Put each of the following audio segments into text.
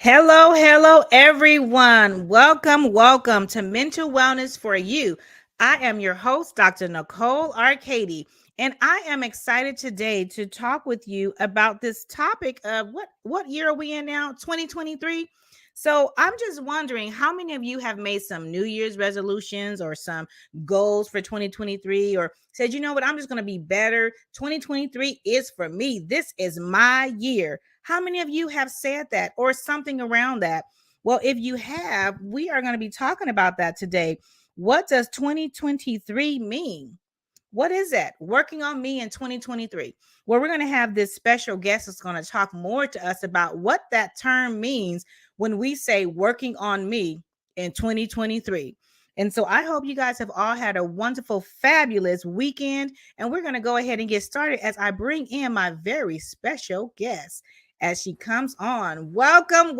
Hello, hello, everyone. Welcome to Mental Wellness for You. I am your host, Dr. Nicole Arcady, and I am excited today to talk with you about this topic of what year are we in now? 2023. So I'm just wondering how many of you have made some New Year's resolutions or some goals for 2023 or said, you know what, I'm just going to be better. 2023 is for me. This is my year. How many of you have said that or something around that? Well, if you have, we are going to be talking about that today. What does 2023 mean? What is that? Working on me in 2023. Well, we're going to have this special guest that's going to talk more to us about what that term means when we say working on me in 2023. And so I hope you guys have all had a wonderful, fabulous weekend. And we're going to go ahead and get started as I bring in my very special guest as she comes on. Welcome,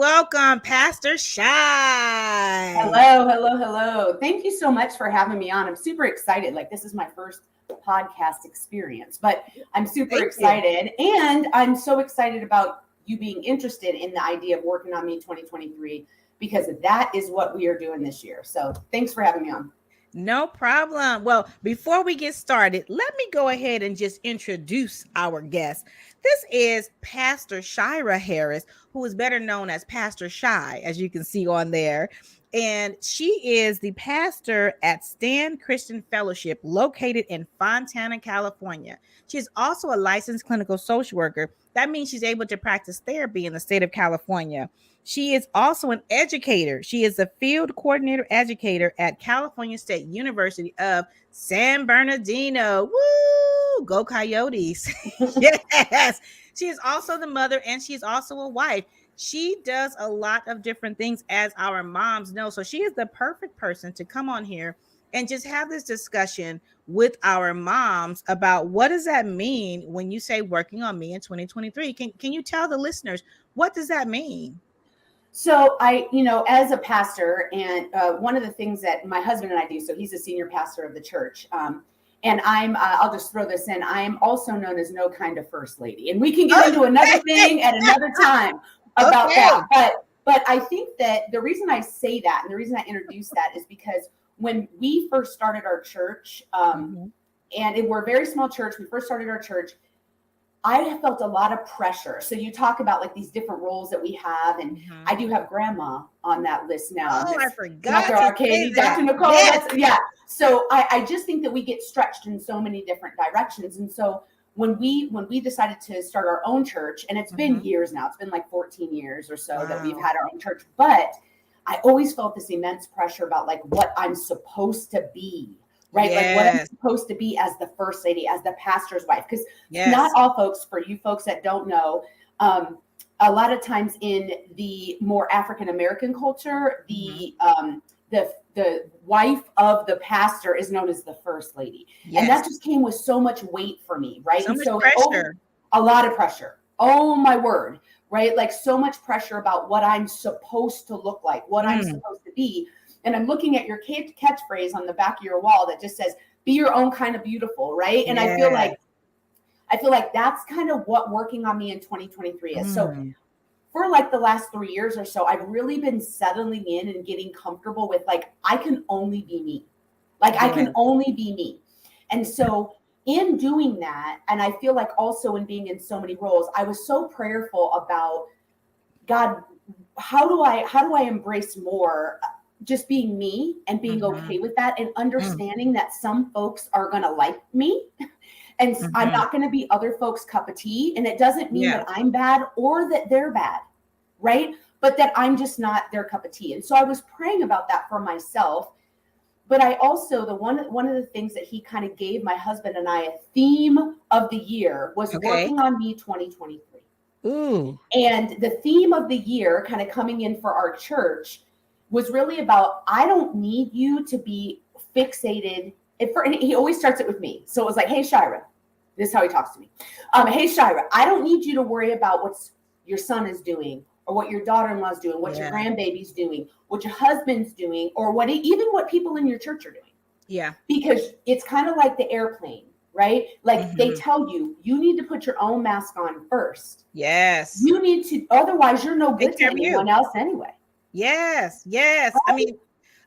Pastor Shy. Hello. Thank you so much for having me on. I'm super excited. Like, this is my first podcast experience, but I'm super excited. And I'm so excited about you being interested in the idea of working on me 2023, because that is what we are doing this year. So thanks for having me on. No problem. Well, before we get started, let me go ahead and just introduce our guest. This is Pastor Shira Harris, who is better known as Pastor Shy, as you can see on there. And she is the pastor at Stand Christian Fellowship, located in Fontana, California. She is also a licensed clinical social worker. That means she's able to practice therapy in the state of California. She is also an educator. She is a field coordinator educator at California State University of San Bernardino. Woo! Go Coyotes. Yes. She is also the mother and she's also a wife. She does a lot of different things, as our moms know. So she is the perfect person to come on here and just have this discussion with our moms about what does that mean when you say working on me in 2023. Can you tell the listeners, what does that mean? So as a pastor, and one of the things that my husband and I do, so he's a senior pastor of the church. And I'll just throw this in. I am also known as no kind of first lady. And we can get into another thing at another time about that. But I think that the reason I say that and the reason I introduce that is because when we first started our church, we're a very small church. We first started our church. I have felt a lot of pressure. So you talk about like these different roles that we have, and I do have grandma on that list now. Oh, I forgot. Dr. Arcady, Dr. Nicole. Yes. So I just think that we get stretched in so many different directions. And so when we decided to start our own church, and it's been years now, it's been like 14 years or so that we've had our own church, but I always felt this immense pressure about like what I'm supposed to be. Right? Like what I'm supposed to be as the first lady, as the pastor's wife. Because not all folks, for you folks that don't know, a lot of times in the more African-American culture, the wife of the pastor is known as the first lady. And that just came with so much weight for me, right? So pressure. A lot of pressure. Oh my word, right? Like so much pressure about what I'm supposed to look like, what I'm supposed to be. And I'm looking at your catchphrase on the back of your wall that just says, be your own kind of beautiful, right? And I feel like that's kind of what working on me in 2023 is. So for like the last 3 years or so, I've really been settling in and getting comfortable with like, I can only be me. Like I can only be me. And so in doing that, and I feel like also in being in so many roles, I was so prayerful about, God, how do I embrace more just being me and being okay with that, and understanding that some folks are going to like me and I'm not going to be other folks' cup of tea. And it doesn't mean that I'm bad or that they're bad, right? But that I'm just not their cup of tea. And so I was praying about that for myself. But I also, one of the things that he kind of gave my husband and I a theme of the year was working on me 2023. Ooh. And the theme of the year kind of coming in for our church was really about, I don't need you to be fixated. And he always starts it with me. So it was like, hey, Shira, this is how he talks to me. Hey, Shira, I don't need you to worry about what your son is doing or what your daughter-in-law is doing, what your grandbaby's doing, what your husband's doing, or even what people in your church are doing. Yeah. Because it's kind of like the airplane. right? Like they Mhm. tell you, you need to put your own mask on first. Yes. You need to, otherwise you're no Take good to care of anyone you. else anyway. Yes. Yes. I mean,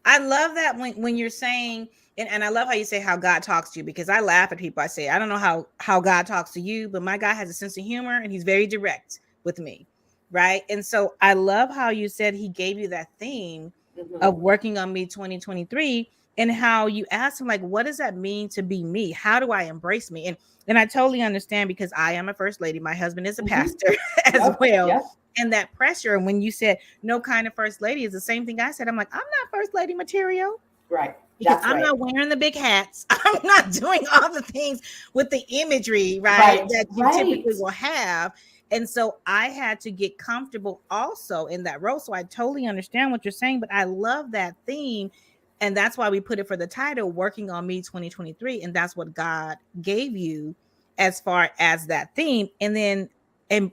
I love that when you're saying, and I love how you say how God talks to you, because I laugh at people. I say, I don't know how God talks to you, but my God has a sense of humor and he's very direct with me. Right. And so I love how you said he gave you that theme of Mhm. working on me 2023, and how you asked him, like, what does that mean to be me? How do I embrace me? And I totally understand, because I am a first lady. My husband is a Mhm. pastor as Yep. well. Yep. And that pressure, and when you said no kind of first lady, is the same thing I said. I'm like, I'm not first lady material, Right. because That's I'm right. not wearing the big hats. I'm not doing all the things with the imagery, right, Right. that you Right. typically will have. And so I had to get comfortable also in that role. So I totally understand what you're saying, but I love that theme. And that's why we put it for the title, Working on Me 2023. And that's what God gave you as far as that theme. And then,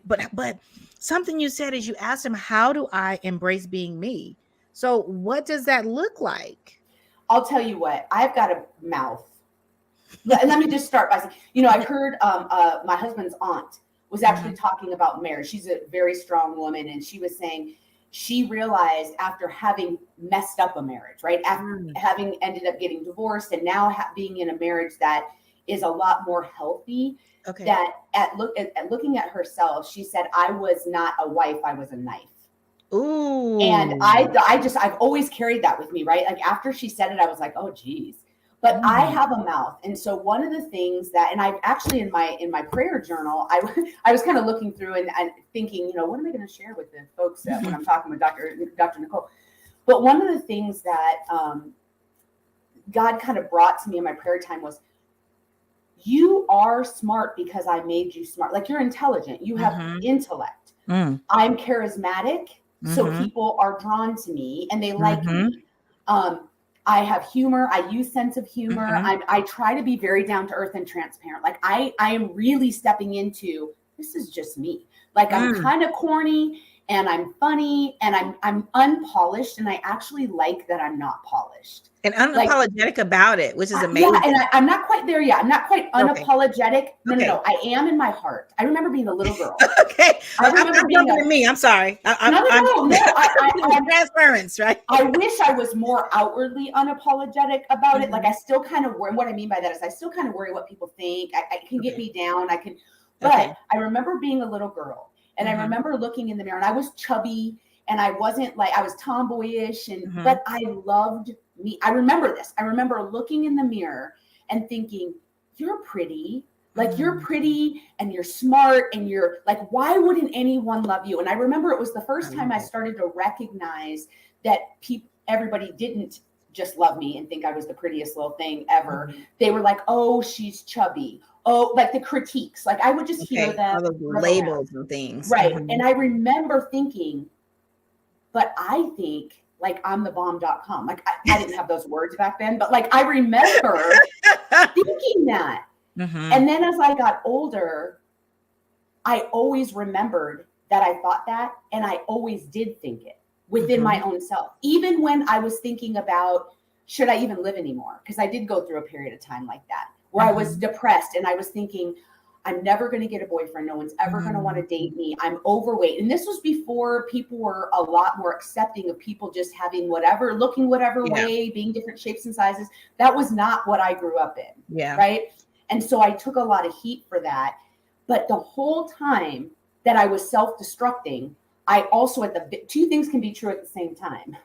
but something you said is you asked him, how do I embrace being me? So what does that look like? I'll tell you what, I've got a mouth. Let me just start by saying, I heard my husband's aunt was actually Mhm. talking about marriage. She's a very strong woman, and she was saying she realized after having messed up a marriage, right? After Mm. having ended up getting divorced, and now being in a marriage that is a lot more healthy, Okay. that at looking at herself, she said, I was not a wife, I was a knife. And Ooh. I've always carried that with me, right? Like after she said it, I was like, oh geez. But I Mm. have a mouth. And so one of the things that, and I've actually in my prayer journal, I was kind of looking through and thinking, what am I going to share with the folks when I'm talking with Dr. Nicole? But one of the things that God kind of brought to me in my prayer time was, you are smart because I made you smart. Like you're intelligent, you have Mhm. intellect. Mm. I'm charismatic, so Mhm. people are drawn to me and they like Mhm. me. I have humor. I use sense of humor. Mhm. I try to be very down to earth and transparent. Like I am really stepping into, this is just me. Like I'm Mm. kind of corny and I'm funny and I'm unpolished, and I actually like that I'm not polished. And Like unapologetic about it, which is yeah, and amazing. I'm not quite there yet. I'm not quite Okay. unapologetic. No, no, Okay. no. I am in my heart. I remember being a little girl. Okay. I I'm remember not being talking a to me. I'm sorry. no, no, I'm no, no. transference, right? I wish I was more outwardly unapologetic about it. Like Mhm. I still kind of worry. And what I mean by that is I still kind of worry what people think. I can get Okay. me down. I can, but Okay. I remember being a little girl, and I Mhm. remember looking in the mirror, and I was chubby, and I wasn't like, I was tomboyish, Mhm. but I loved me. I remember this. I remember looking in the mirror and thinking, "You're pretty." Like you're Mm. pretty and you're smart and you're like, why wouldn't anyone love you? And I remember it was the I first time love I it. started to recognize that everybody didn't just love me and think I was the prettiest little thing ever. Mhm. They were like, oh, she's chubby. Oh, like the critiques. Like I would just hear Okay. them All those around. labels and things. Right. Mhm. And I remember thinking, but I think like I'm the bomb.com. Like I didn't have those words back then, but like I remember thinking that. Mhm. And then as I got older, I always remembered that I thought that, and I always did think it within my Mhm. own self. Even when I was thinking about, should I even live anymore? Because I did go through a period of time like that where I was Mhm. depressed and I was thinking, I'm never going to get a boyfriend. No one's ever going to want to Mhm. date me. I'm overweight. And this was before people were a lot more accepting of people just having whatever, looking whatever Yeah. way, being different shapes and sizes. That was not what I grew up in. Yeah. Right. And so I took a lot of heat for that. But the whole time that I was self-destructing, I also two things can be true at the same time.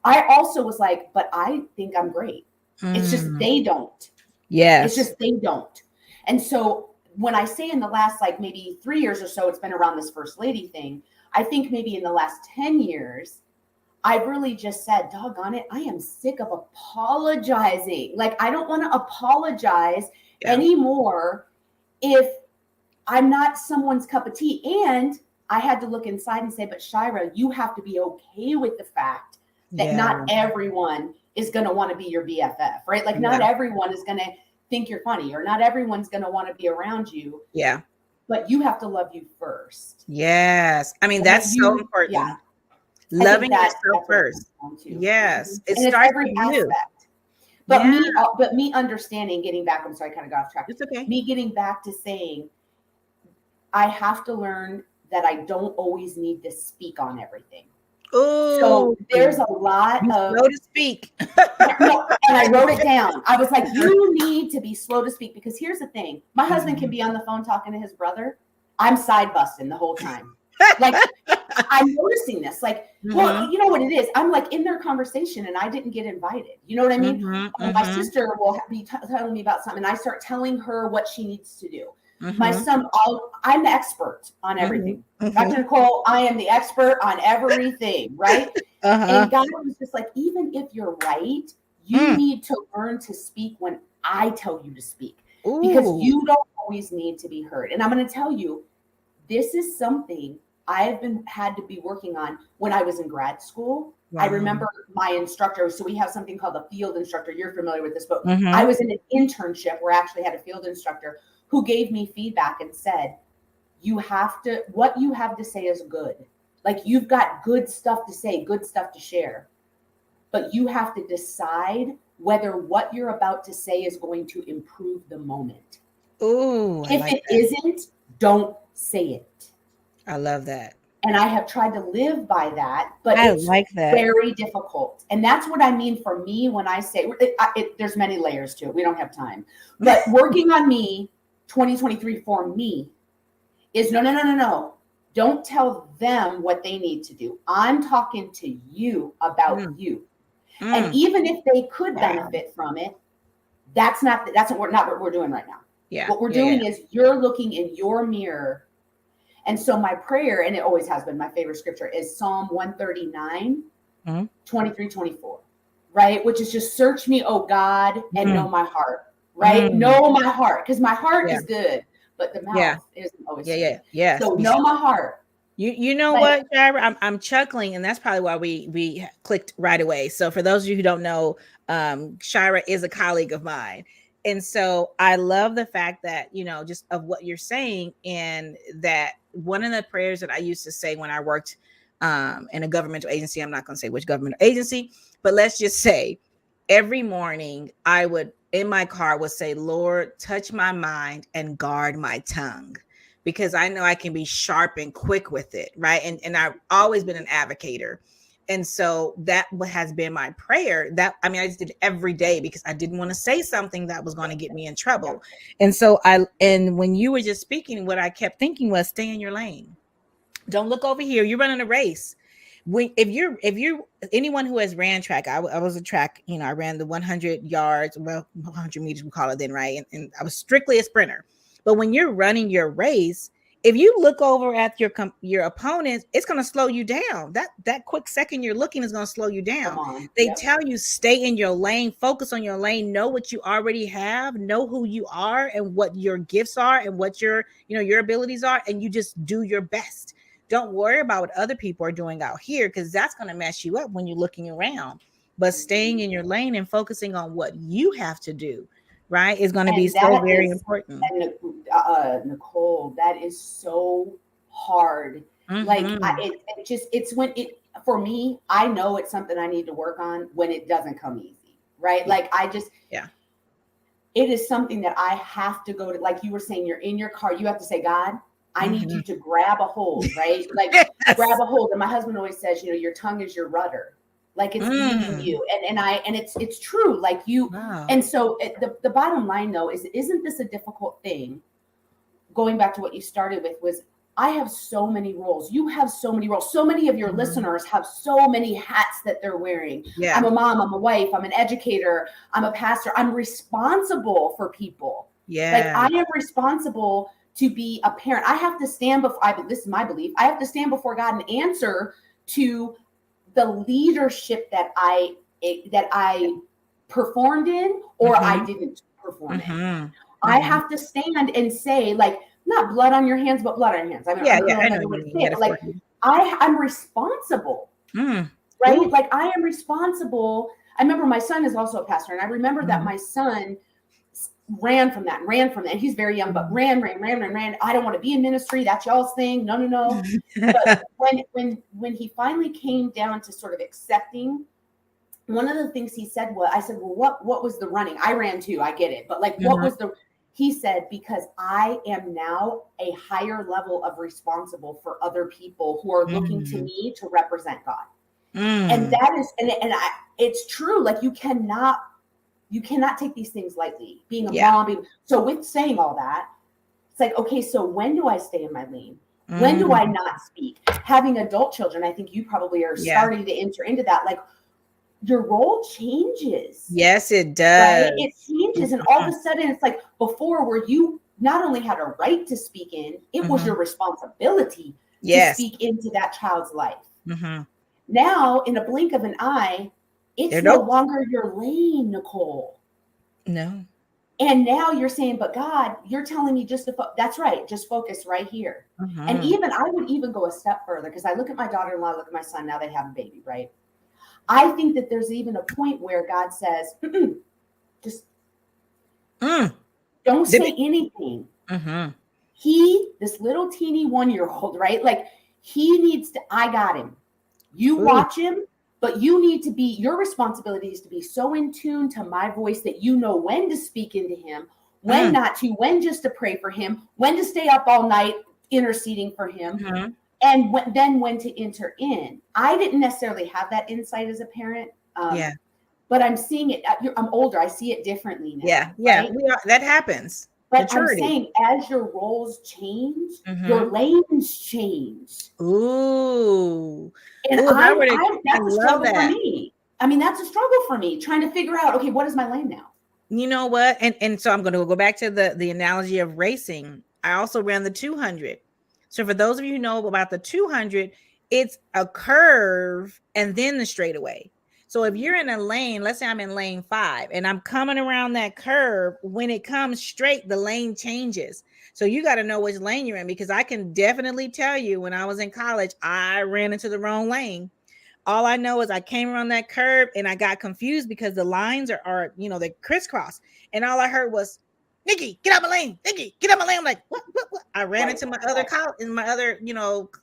I also was like, but I think I'm great. It's just Mm. they don't. It's Yes. just they don't. And so when I say in the last like maybe 3 years or so, it's been around this first lady thing. I think maybe in the last 10 years, I've really just said, doggone it, I am sick of apologizing. Like I don't want to apologize Yeah. anymore if I'm not someone's cup of tea. And I had to look inside and say, but Shira, you have to be okay with the fact that Yeah. not everyone is going to want to be your BFF, right? Like Yeah. not everyone is going to think you're funny, or not everyone's going to want to be around you, Yeah. but you have to love you first. Yes. I mean, Right? that's so Yeah, important. I think Loving that yourself that's what it comes first. down to. Yes. It And it's starts every with you. aspect. But Yeah. me understanding, getting back, I'm sorry, I kind of got off track. It's okay. Me getting back to saying, I have to learn that I don't always need to speak on everything. So Oh, there's a lot of slow to speak. no, and I wrote it down. I was like, you need to be slow to speak, because here's the thing. My husband can be on the phone talking to his brother. I'm side busting the whole time. Like, I'm noticing this. Like, well, you know what it is? I'm like in their conversation and I didn't get invited. You know what I mean? My sister will be telling me about something and I start telling her what she needs to do. My son, I'm the expert on everything. Dr. Nicole, I am the expert on everything, right? And God was just like, even if you're right, you need to learn to speak when I tell you to speak, because you don't always need to be heard. And I'm going to tell you, this is something I've had to be working on when I was in grad school. Wow. I remember my instructor. So we have something called a field instructor. You're familiar with this, but I was in an internship where I actually had a field instructor who gave me feedback and said, what you have to say is good. Like, you've got good stuff to say, good stuff to share, but you have to decide whether what you're about to say is going to improve the moment. Ooh, if it isn't, don't say it. I love that. And I have tried to live by that, but it's very difficult. And that's what I mean for me when I say, there's many layers to it. We don't have time. But working on me, 2023 for me, is no. Don't tell them what they need to do. I'm talking to you about you. And even if they could benefit from it, that's not what we're doing right now. Yeah. What we're doing is you're looking in your mirror. And so my prayer, and it always has been my favorite scripture, is Psalm 139, 23, 24, right? Which is just, search me, oh God, and know my heart, right? Know my heart, because my heart is good, but the mouth isn't always good. Yeah. So know my heart. You know what, Shira? I'm chuckling, and that's probably why we clicked right away. So for those of you who don't know, Shira is a colleague of mine. And so I love the fact that, just of what you're saying, and that one of the prayers that I used to say when I worked in a governmental agency, I'm not going to say which governmental agency, but let's just say every morning I would, in my car, would say, Lord, touch my mind and guard my tongue, because I know I can be sharp and quick with it, right? And I've always been an advocator. And so that has been my prayer. I just did it every day because I didn't want to say something that was going to get me in trouble. And so when you were just speaking, what I kept thinking was, stay in your lane. Don't look over here. You're running a race. If you're anyone who has ran track, I was a track, I ran the 100 yards, 100 meters, we call it then, right? And I was strictly a sprinter. But when you're running your race, if you look over at your opponent, it's going to slow you down. That quick second you're looking is going to slow you down. They tell you, stay in your lane, focus on your lane, know what you already have, know who you are and what your gifts are and what your abilities are, and you just do your best. Don't worry about what other people are doing out here, because that's going to mess you up when you're looking around. But staying in your lane and focusing on what you have to do, right, is going to be so very important. And Nicole, that is so hard. Like, for me, I know it's something I need to work on when it doesn't come easy, right? Like, it is something that I have to go to, like you were saying, you're in your car, you have to say, God, I need you to grab a hold, right? Like, grab a hold. And my husband always says, your tongue is your rudder. Like, it's leading you. And it's true. Like, you, and so the bottom line though, isn't this a difficult thing? Going back to what you started with, was I have so many roles. You have so many roles. So many of your listeners have so many hats that they're wearing. Yeah. I'm a mom, I'm a wife, I'm an educator, I'm a pastor. I'm responsible for people. Yeah. Like, I am responsible to be a parent. I have to stand before, this is my belief, I have to stand before God and answer to the leadership that I performed in, or I didn't perform in. I have to stand and say, like, not blood on your hands, but blood on your hands. I know. I'm responsible, right? Ooh. Like, I am responsible. I remember my son is also a pastor, and I remember that my son ran from that. And he's very young, but ran. I don't want to be in ministry. That's y'all's thing. No. But when he finally came down to sort of accepting one of the things he said was, I said, well, what was the running? I ran too, I get it. But like, what Mhm. was he said, because I am now a higher level of responsible for other people who are looking to Mm. me to represent God. And Mm. that is, it's true. Like you cannot take these things lightly. Being a Yeah. mom, so with saying all that, it's like, okay, so when do I stay in my lane? When do I Mm. not speak? Having adult children, I think you probably are Yeah. starting to enter into that. Like your role changes, Yes, it right? does. It changes. And all of a sudden it's like before where you not only had a right to speak in, it was your responsibility to Yes. speak into that child's life. Mhm. Now, in a blink of an eye, it's There no don't- longer your lane, Nicole. No. And now you're saying, but God, you're telling me just to that's right, just focus right here. And Mhm. even I would even go a step further because I look at my daughter-in-law, look at my son, now they have a baby, right? I think that there's even a point where God says, just don't say anything. Mhm. This little teeny 1-year-old, right? Like he needs to, I got him. You Ooh. watch him, but you need to be, your responsibility is to be so in tune to my voice that you know when to speak into him, when not to, when just to pray for him, when to stay up all night interceding for him, and then when to enter in. I didn't necessarily have that insight as a parent. Yeah. But I'm seeing it. I'm older. I see it differently now. Yeah. Yeah. Right? That happens. But Maturity. I'm saying as your roles change, your lanes change. Ooh. And Ooh, that's I a love struggle for that. me. I mean, that's a struggle for me trying to figure out, okay, what is my lane now? You know what? And so I'm going to go back to the analogy of racing. I also ran the 200. So for those of you who know about the 200, it's a curve and then the straightaway. So if you're in a lane, let's say I'm in lane 5 and I'm coming around that curve, when it comes straight, the lane changes. So you got to know which lane you're in, because I can definitely tell you when I was in college, I ran into the wrong lane. All I know is I came around that curve and I got confused because the lines are they crisscross. And all I heard was, Nikki, get out my lane. Nikki, get out my lane. I'm like, what? I ran into my other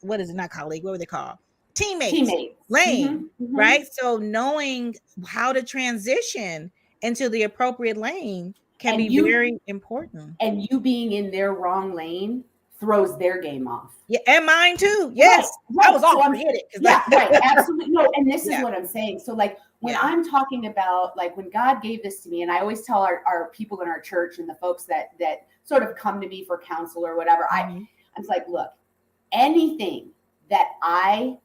what is it? Not colleague. What were they called? Teammates. Lane. Right. So knowing how to transition into the appropriate lane can be very important. And you being in their wrong lane throws their game off. Yeah, and mine too. Yes. Right. I was all forget it. Yeah, right. Absolutely. No, and this is what I'm saying. So like when I'm talking about like when God gave this to me, and I always tell our people in our church and the folks that sort of come to me for counsel or whatever, I'm like, look, anything that I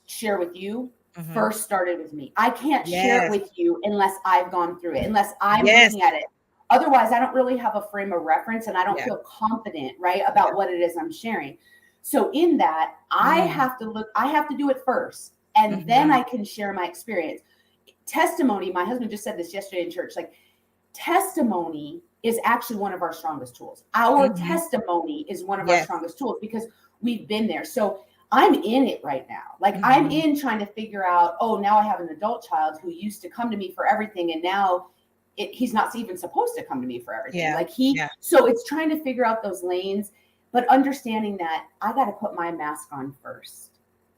share with you first started with me. I can't share it with you unless I've gone through it, unless I'm looking at it. Otherwise, I don't really have a frame of reference and I don't feel confident, right, about what it is I'm sharing. So in that, I have to do it first, and then I can share my experience. Testimony, my husband just said this yesterday in church, like testimony is actually one of our strongest tools. Our testimony is one of our strongest tools because we've been there. So I'm in it right now. Like I'm in trying to figure out, oh, now I have an adult child who used to come to me for everything. And now he's not even supposed to come to me for everything. So it's trying to figure out those lanes, but understanding that I got to put my mask on first.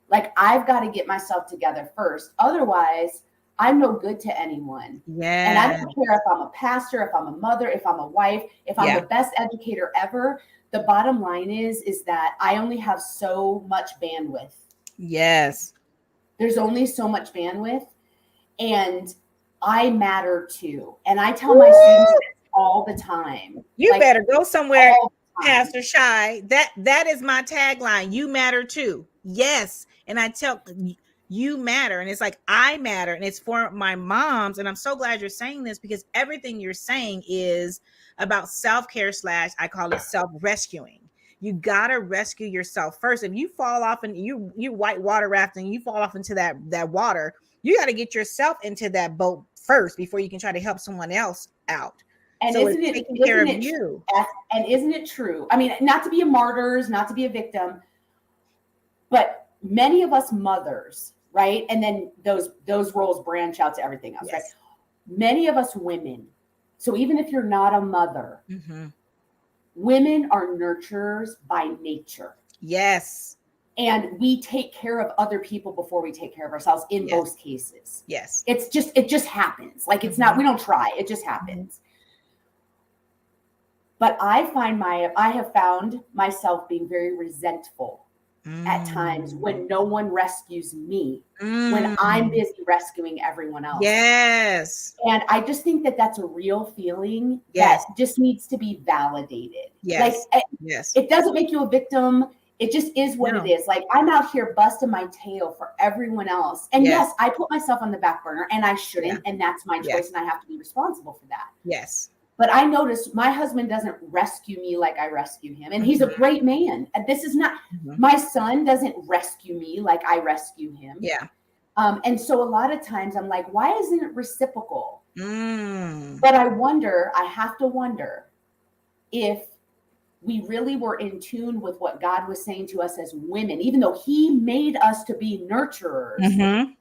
Like I've got to get myself together first. Otherwise, I'm no good to anyone. And I don't care if I'm a pastor, if I'm a mother, if I'm a wife, if I'm the best educator ever. The bottom line is that I only have so much bandwidth. Yes. There's only so much bandwidth, and I matter too. And I tell my students this all the time. You better go somewhere, Pastor Shy. That is my tagline. You matter too. Yes. And I tell you matter. And it's like, I matter. And it's for my moms. And I'm so glad you're saying this because everything you're saying is about self-care / I call it self-rescuing. You got to rescue yourself first. If you fall off and you white water rafting, you fall off into that water, you got to get yourself into that boat first before you can try to help someone else out. And so isn't it true? I mean, not to be a martyr, not to be a victim, but many of us mothers, right? And then those roles branch out to everything else, right? Many of us women. So even if you're not a mother, women are nurturers by nature. Yes. And we take care of other people before we take care of ourselves in both cases. Yes. It just happens. Like it's not, we don't try, it just happens. But I have found myself being very resentful at times when no one rescues me, when I'm busy rescuing everyone else. Yes. And I just think that that's a real feeling that just needs to be validated. Yes. Like, it doesn't make you a victim. It just is what it is. Like, I'm out here busting my tail for everyone else. And yes, I put myself on the back burner, and I shouldn't. And that's my choice. And I have to be responsible for that. Yes. But I noticed my husband doesn't rescue me like I rescue him. And he's a great man. And this is not, my son doesn't rescue me like I rescue him. Yeah. And so a lot of times I'm like, why isn't it reciprocal? But I have to wonder if we really were in tune with what God was saying to us as women, even though he made us to be nurturers,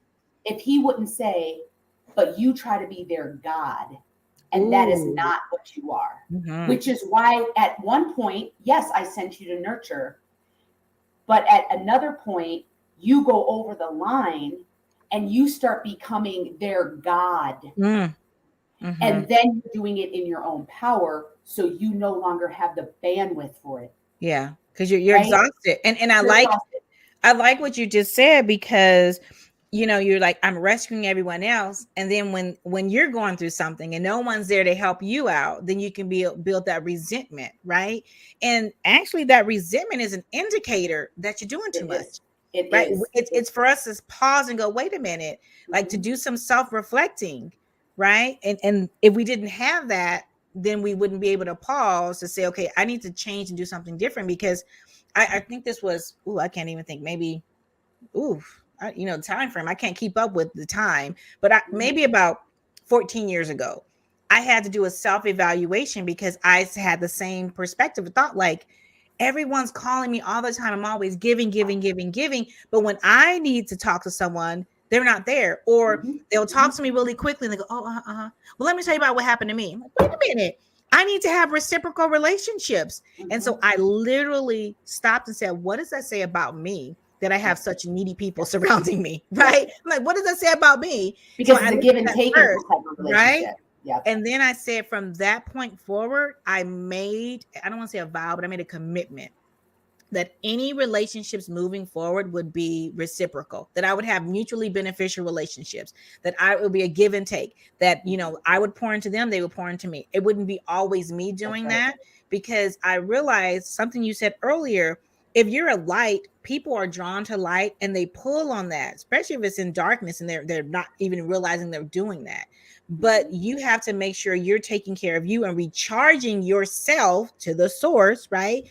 if he wouldn't say, but you try to be their God. And that is not what you are, which is why at one point, yes, I sent you to nurture. But at another point, you go over the line and you start becoming their God. And then you're doing it in your own power. So you no longer have the bandwidth for it. Yeah. Because you're exhausted. And I like what you just said, because you're like, I'm rescuing everyone else. And then when you're going through something and no one's there to help you out, then you can build that resentment, right? And actually that resentment is an indicator that you're doing too much. It's for us to pause and go, wait a minute, like to do some self-reflecting, right? And if we didn't have that, then we wouldn't be able to pause to say, okay, I need to change and do something different. Because I think this was, I can't even think, maybe, time frame. I can't keep up with the time, but maybe about 14 years ago, I had to do a self-evaluation because I had the same perspective of thought, like everyone's calling me all the time. I'm always giving. But when I need to talk to someone, they're not there, or they'll talk to me really quickly and they go, well, let me tell you about what happened to me. I'm like, wait a minute. I need to have reciprocal relationships. And so I literally stopped and said, what does that say about me that I have such needy people surrounding me, right? I'm like, what does that say about me? Because it's a give and take type of relationship. Right? Yeah. And then I said, from that point forward, I don't want to say a vow, but I made a commitment that any relationships moving forward would be reciprocal, that I would have mutually beneficial relationships, that it would be a give and take, that, I would pour into them, they would pour into me. It wouldn't be always me doing that, because I realized something you said earlier. If you're a light, people are drawn to light and they pull on that, especially if it's in darkness and they're not even realizing they're doing that. But you have to make sure you're taking care of you and recharging yourself to the source, right,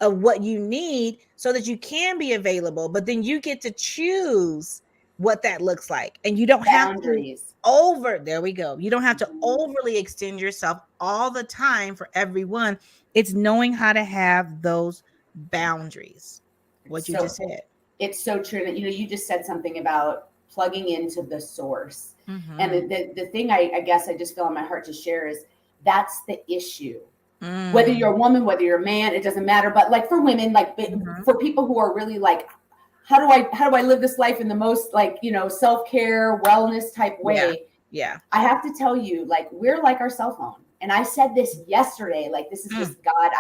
of what you need so that you can be available. But then you get to choose what that looks like. And you don't have to you don't have to overly extend yourself all the time for everyone. It's knowing how to have those boundaries. What you just said. It's so true that you just said something about plugging into the source. And the thing I guess I just feel in my heart to share is that's the issue. Whether you're a woman, whether you're a man, it doesn't matter. But like for women, like for people who are really like, how do I live this life in the most self-care, wellness type way? Yeah. I have to tell you, like, we're like our cell phone. And I said this yesterday, like, this is just God.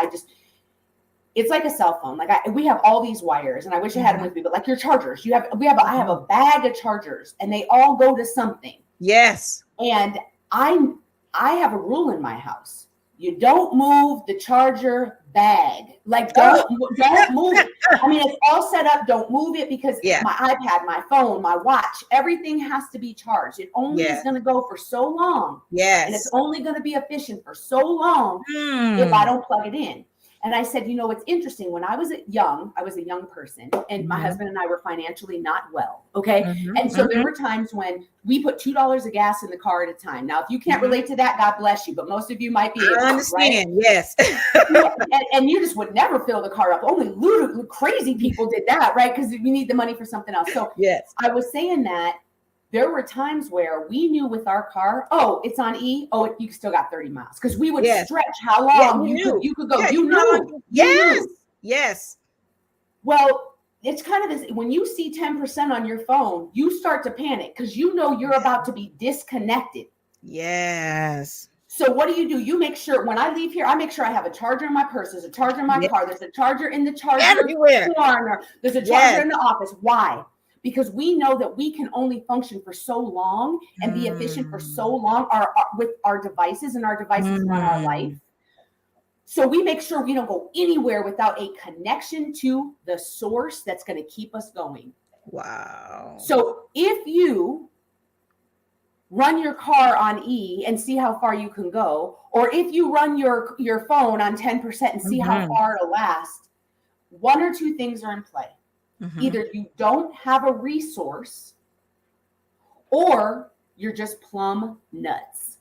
It's like a cell phone. Like we have all these wires, and I wish I had them with me, but like your chargers, I have a bag of chargers, and they all go to something. Yes. And I have a rule in my house. You don't move the charger bag. Like don't move it. I mean, it's all set up. Don't move it, because my iPad, my phone, my watch, everything has to be charged. It only is going to go for so long. Yes. And it's only going to be efficient for so long if I don't plug it in. And I said, it's interesting. When I was a young person, and my husband and I were financially not well. Okay. And so there were times when we put $2 of gas in the car at a time. Now, if you can't relate to that, God bless you. But most of you might be able to, understand. Right? Yes. and you just would never fill the car up. Only crazy people did that, right? Because you need the money for something else. So I was saying that there were times where we knew with our car, it's on E. You still got 30 miles. Because we would stretch how long you could go. You knew. Yes. Yes. Well, it's kind of this, when you see 10% on your phone, you start to panic because you know you're about to be disconnected. Yes. So what do? You make sure when I leave here, I make sure I have a charger in my purse. There's a charger in my car. There's a charger in the charger everywhere. corner. There's a charger in the office. Why? Because we know that we can only function for so long and be efficient for so long with our devices, and our devices run our life. So we make sure we don't go anywhere without a connection to the source that's going to keep us going. Wow. So if you run your car on E and see how far you can go, or if you run your phone on 10% and see how far it'll last, one or two things are in play. Either you don't have a resource, or you're just plumb nuts.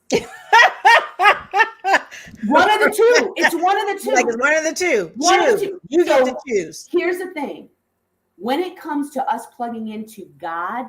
One of the two. It's one of the two. Like it's one of the two. One of the two. You get to choose. Here's the thing. When it comes to us plugging into God,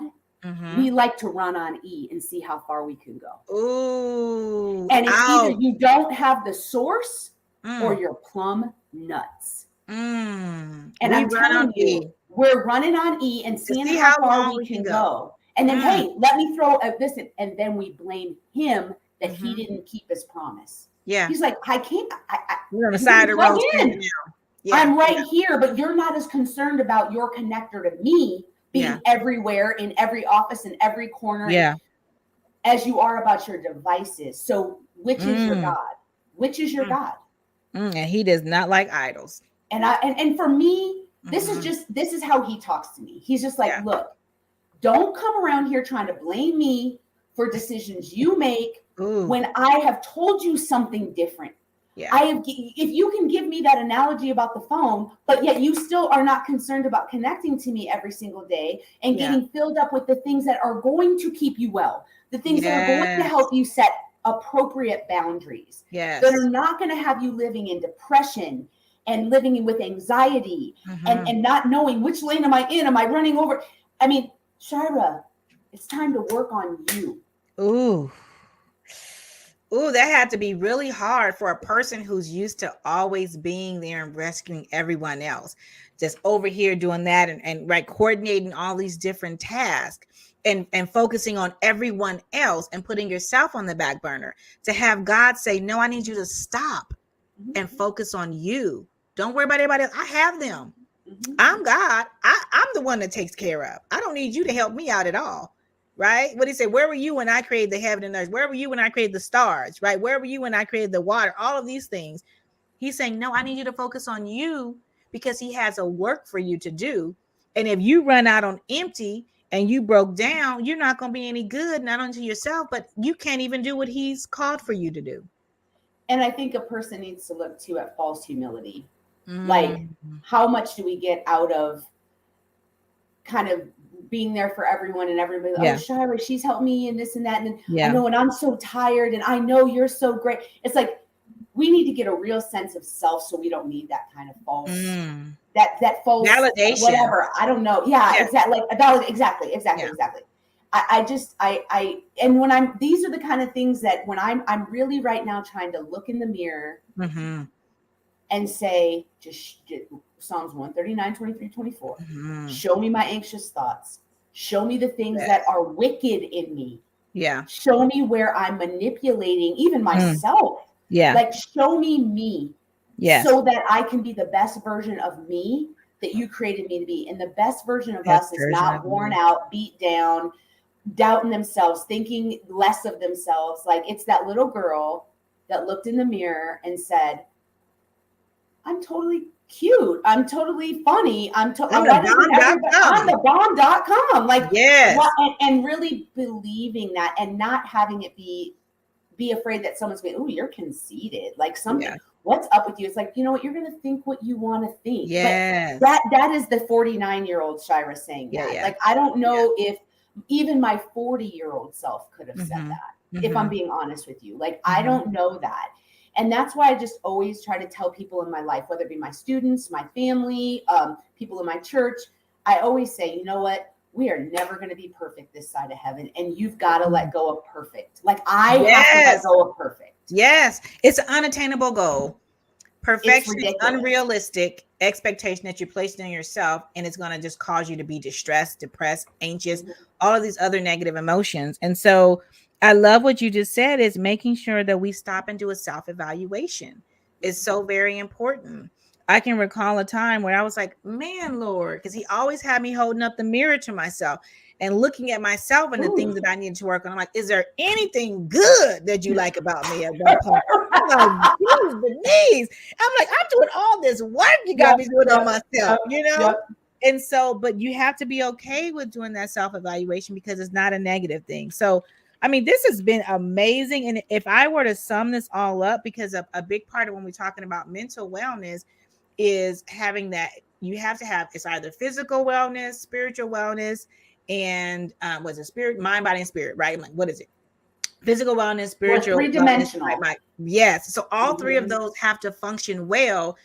we like to run on E and see how far we can go. Ooh. And it's either you don't have the source or you're plumb nuts. And I'm telling you, we're running on E and seeing how far we can go. And then, hey, let me throw this in. And then we blame him that he didn't keep his promise. Yeah. He's like, I can't. We're on the side of the road. Yeah. I'm right here, but you're not as concerned about your connector to me being everywhere, in every office, in every corner, as you are about your devices. So which is your God? Which is your God? And he does not like idols. And for me, this is how he talks to me. He's just like, look, don't come around here trying to blame me for decisions you make when I have told you something different. If you can give me that analogy about the phone, but yet you still are not concerned about connecting to me every single day and getting filled up with the things that are going to keep you well, the things that are going to help you set appropriate boundaries, that are not going to have you living in depression and living with anxiety and not knowing which lane am I in? Am I running over? I mean, Shira, it's time to work on you. Ooh, that had to be really hard for a person who's used to always being there and rescuing everyone else. Just over here doing that and right, coordinating all these different tasks and focusing on everyone else and putting yourself on the back burner. To have God say, no, I need you to stop and focus on you. Don't worry about everybody else. I have them. I'm God. I'm the one that takes care of. I don't need you to help me out at all. Right? What he said, where were you when I created the heaven and earth? Where were you when I created the stars? Right? Where were you when I created the water? All of these things. He's saying, no, I need you to focus on you because he has a work for you to do. And if you run out on empty and you broke down, you're not going to be any good, not only to yourself, but you can't even do what he's called for you to do. And I think a person needs to look too at false humility. Like, how much do we get out of kind of being there for everyone and everybody? Oh, Shira, she's helped me and this and that. And then I know, and I'm so tired and I know you're so great. It's like, we need to get a real sense of self so we don't need that kind of false, that false validation, whatever. I don't know. Exactly. Exactly. And when these are the kind of things that when I'm really right now trying to look in the mirror and say, just Psalms 139, 23, 24. Show me my anxious thoughts. Show me the things that are wicked in me. Show me where I'm manipulating even myself. Like, show me. So that I can be the best version of me that you created me to be. And the best version of us is not worn out, beat down, doubting themselves, thinking less of themselves. Like, it's that little girl that looked in the mirror and said, I'm totally cute. I'm totally funny. I'm the bomb.com. Like, and really believing that and not having it be afraid that someone's going, oh, you're conceited. Like something, what's up with you? It's like, you know what? You're going to think what you want to think. But that is the 49-year-old Shira saying that. Like, I don't know if even my 40-year-old self could have said that, if I'm being honest with you. Like, I don't know that. And that's why I just always try to tell people in my life, whether it be my students, my family, people in my church, I always say, you know what? We are never going to be perfect this side of heaven. And you've got to let go of perfect. Like, I have to let go of perfect. Yes. It's an unattainable goal. Perfection is unrealistic. expectation that you're placing on yourself, and it's going to just cause you to be distressed, depressed, anxious, all of these other negative emotions. And so I love what you just said, is making sure that we stop and do a self-evaluation is so very important. I can recall a time where I was like, man, Lord, because he always had me holding up the mirror to myself and looking at myself and the things that I needed to work on. I'm like, is there anything good that you like about me at one point? I'm like, geez, Denise. I'm like, I'm doing all this work you got me doing on myself, you know? And so, but you have to be okay with doing that self-evaluation because it's not a negative thing. So, I mean, this has been amazing. And if I were to sum this all up, because a big part of when we're talking about mental wellness is having that, you have to have, it's either physical wellness, spiritual wellness, and was it spirit, mind, body, and spirit, right? I'm like, what is it? Physical wellness, spiritual, three-dimensional. Wellness, yes. So all three of those have to function well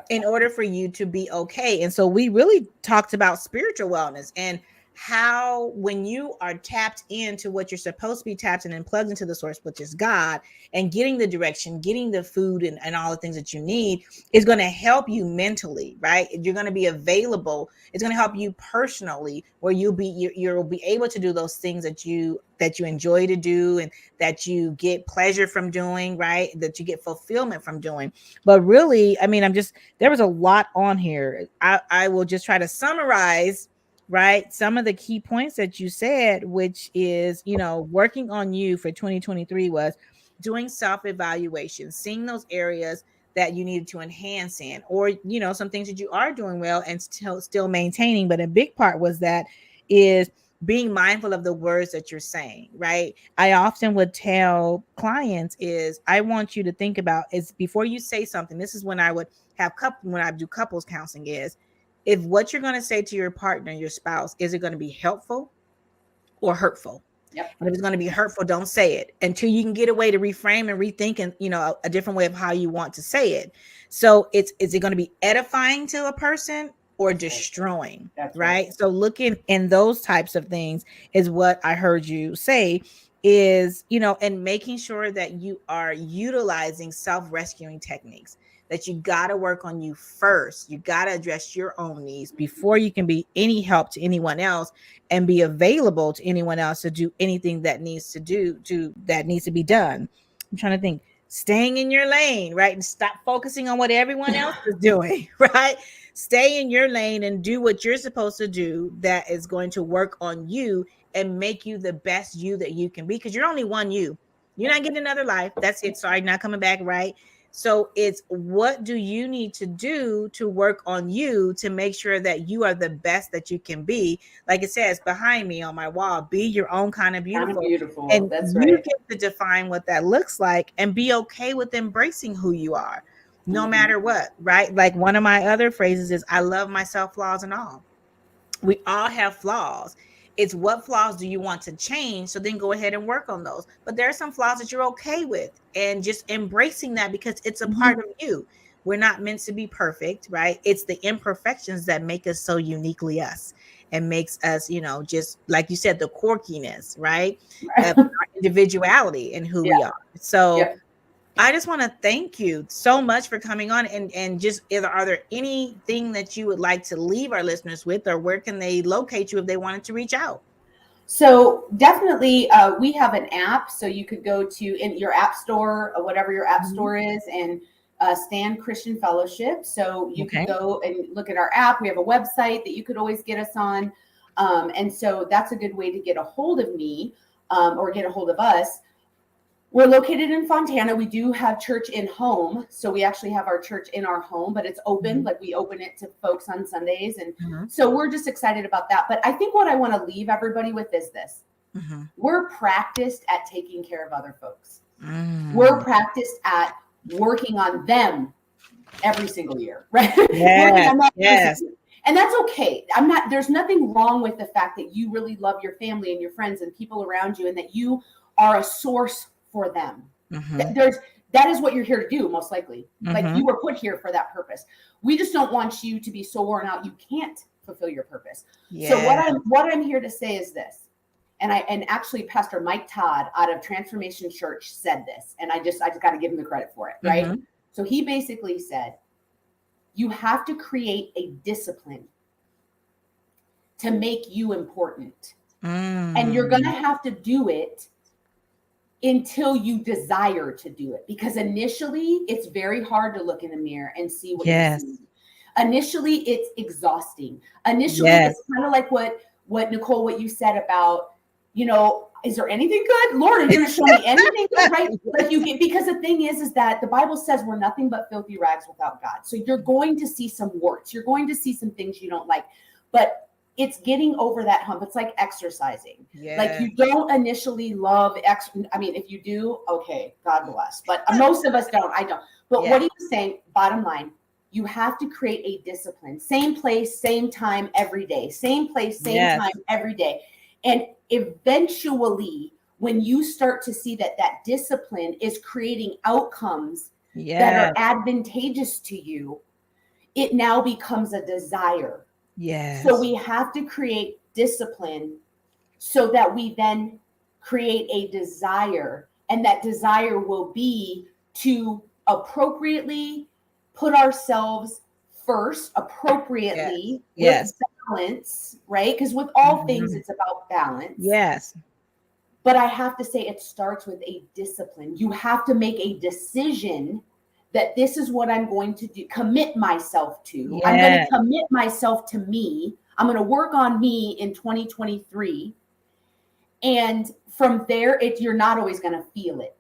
in order for you to be okay. And so we really talked about spiritual wellness and how when you are tapped into what you're supposed to be tapped in and plugged into the source, which is God, and getting the direction, getting the food and all the things that you need is going to help you mentally, right? You're going to be available. It's going to help you personally, where you'll be able to do those things that you enjoy to do and that you get pleasure from doing, right? That you get fulfillment from doing. But really, I mean, there was a lot on here. I will just try to summarize, right, some of the key points that you said, which is, working on you for 2023 was doing self-evaluation, seeing those areas that you needed to enhance in, or, some things that you are doing well and still maintaining. But a big part was that is being mindful of the words that you're saying, right? I often would tell clients is I want you to think about is before you say something, this is when I would have when I do couples counseling is, if what you're going to say to your partner, your spouse, is it going to be helpful or hurtful? Yep. And if it's going to be hurtful, don't say it until you can get a way to reframe and rethink and, a different way of how you want to say it. So is it going to be edifying to a person or destroying? That's right. So looking in those types of things is what I heard you say is, and making sure that you are utilizing self-rescuing techniques, that you got to work on you first. You got to address your own needs before you can be any help to anyone else and be available to anyone else to do anything that needs to be done. I'm trying to think, staying in your lane, right? And stop focusing on what everyone else is doing, right? Stay in your lane and do what you're supposed to do that is going to work on you and make you the best you that you can be, because you're only one you. You're not getting another life. That's it. Sorry, not coming back, right? So it's what do you need to do to work on you to make sure that you are the best that you can be? Like it says behind me on my wall, be your own kind of beautiful. And that's you right. get to define what that looks like and be okay with embracing who you are, no matter what, right? Like one of my other phrases is, I love myself, flaws and all. We all have flaws. It's what flaws do you want to change? So then go ahead and work on those. But there are some flaws that you're okay with, and just embracing that because it's a part of you. We're not meant to be perfect, right? It's the imperfections that make us so uniquely us and makes us, just like you said, the quirkiness, right? Of our individuality and who we are. So I just want to thank you so much for coming on and just are there anything that you would like to leave our listeners with, or where can they locate you if they wanted to reach out? So definitely we have an app, so you could go to in your app store or whatever your app store is and Stand Christian Fellowship. So you can go and look at our app. We have a website that you could always get us on. And so that's a good way to get a hold of me or get a hold of us. We're located in Fontana. We do have church in home. So we actually have our church in our home, but it's open. Like we open it to folks on Sundays. And so we're just excited about that. But I think what I want to leave everybody with is this. We're practiced at taking care of other folks. We're practiced at working on them every single year, right? Yes. And that's okay. There's nothing wrong with the fact that you really love your family and your friends and people around you and that you are a source for them. That is what you're here to do, most likely. Like you were put here for that purpose. We just don't want you to be so worn out you can't fulfill your purpose. So what I'm here to say is this, and actually Pastor Mike Todd out of Transformation Church said this, and I just got to give him the credit for it, right? So he basically said, You have to create a discipline to make you important. And you're going to have to do it until you desire to do it, because initially it's very hard to look in the mirror and see what you see. Initially it's exhausting. Initially it's kind of like what Nicole, what you said about, is there anything good? Lord, are you going to show me anything good? Right? But because the thing is that the Bible says we're nothing but filthy rags without God. So you're going to see some warts. You're going to see some things you don't like, but it's getting over that hump. It's like exercising. Like you don't initially love I mean, if you do, okay, God bless. But most of us don't. I don't. But what are you saying? Bottom line, you have to create a discipline. Same place, same time every day. Same place, same time every day. And eventually, when you start to see that discipline is creating outcomes that are advantageous to you, it now becomes a desire. So we have to create discipline so that we then create a desire, and that desire will be to appropriately put ourselves first, appropriately with balance, right? Because with all things, it's about balance. But I have to say, it starts with a discipline. You have to make a decision that this is what I'm going to do, commit myself to. I'm going to commit myself to me. I'm going to work on me in 2023. And from there, you're not always going to feel it.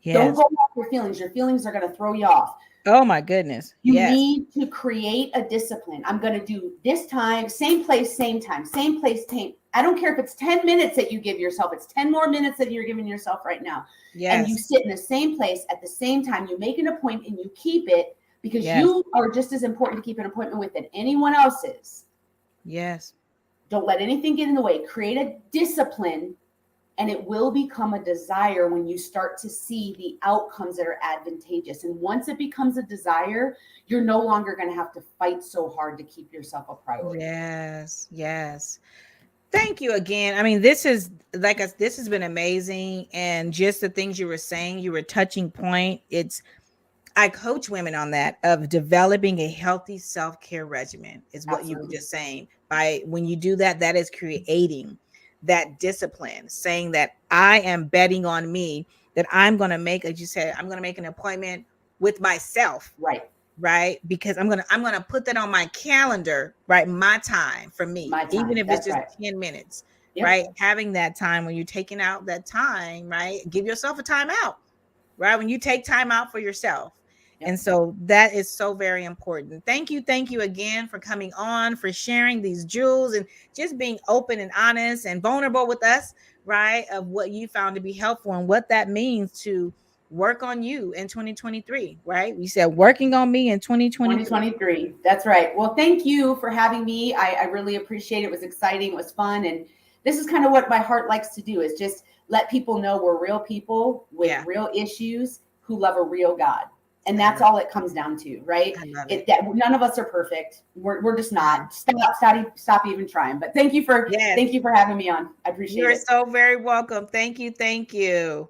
Don't go off your feelings. Your feelings are going to throw you off. Oh my goodness. You need to create a discipline. I'm going to do this time, same place, same time, same place, same. I don't care if it's 10 minutes that you give yourself. It's 10 more minutes that you're giving yourself right now. And you sit in the same place at the same time. You make an appointment and you keep it, because you are just as important to keep an appointment with than anyone else is. Don't let anything get in the way. Create a discipline, and it will become a desire when you start to see the outcomes that are advantageous. And once it becomes a desire, you're no longer going to have to fight so hard to keep yourself a priority. Thank you again. I mean, this has been amazing. And just the things you were saying, you were touching point. I coach women on that, of developing a healthy self-care regimen, is what you were just saying. When you do that, that is creating that discipline, saying that I am betting on me, that I'm going to make, as you said, I'm going to make an appointment with myself. Right. Because I'm going to put that on my calendar, right? My time for me, even if it's just 10 minutes, right? Having that time, when you're taking out that time, right? Give yourself a time out, right? When you take time out for yourself. And so that is so very important. Thank you again for coming on, for sharing these jewels, and just being open and honest and vulnerable with us, right? Of what you found to be helpful and what that means to work on you in 2023, right? We said working on me in 2023. That's right. Well, thank you for having me. I really appreciate it. It was exciting. It was fun. And this is kind of what my heart likes to do, is just let people know we're real people with real issues who love a real God. And that's all it comes down to, right? None of us are perfect. We're just not. Stop even trying. But thank you for having me on. I appreciate it. You're so very welcome. Thank you.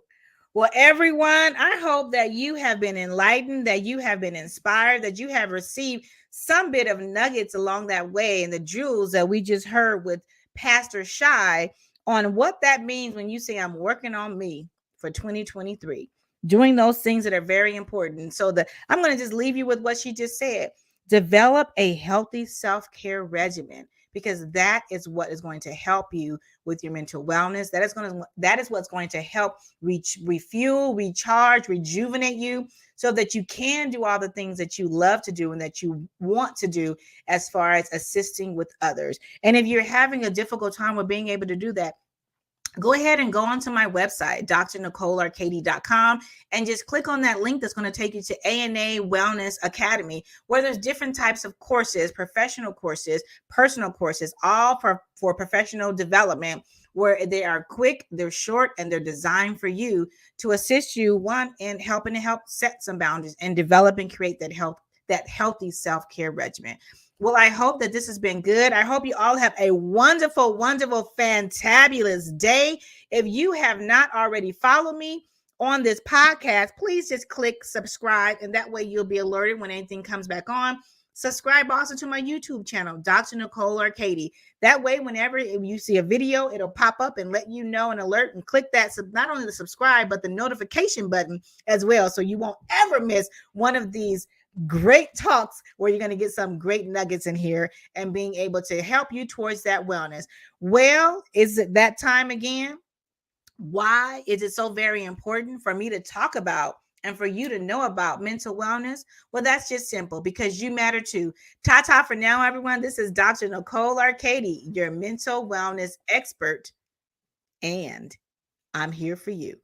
Well, everyone, I hope that you have been enlightened, that you have been inspired, that you have received some bit of nuggets along that way, and the jewels that we just heard with Pastor Shy on what that means when you say, I'm working on me for 2023. Doing those things that are very important. So I'm going to just leave you with what she just said. Develop a healthy self-care regimen, because that is what is going to help you with your mental wellness. That is what's going to help refuel, recharge, rejuvenate you, so that you can do all the things that you love to do and that you want to do, as far as assisting with others. And if you're having a difficult time with being able to do that, go ahead and go onto my website, drnicolearcady.com, and just click on that link that's going to take you to ANA Wellness Academy, where there's different types of courses, professional courses, personal courses, all for professional development, where they are quick, they're short, and they're designed for you to assist you, in help set some boundaries and develop and create that healthy self-care regimen. Well, I hope that this has been good. I hope you all have a wonderful, wonderful, fantabulous day. If you have not already followed me on this podcast, please just click subscribe, and that way you'll be alerted when anything comes back on. Subscribe also to my YouTube channel, Dr. Nicole Arcady. That way, whenever you see a video, it'll pop up and let you know an alert, and click that, not only the subscribe, but the notification button as well. So you won't ever miss one of these great talks where you're going to get some great nuggets in here and being able to help you towards that wellness. Well, is it that time again? Why is it so very important for me to talk about and for you to know about mental wellness? Well, that's just simple, because you matter too. Ta-ta for now, everyone. This is Dr. Nicole Arcady, your mental wellness expert, and I'm here for you.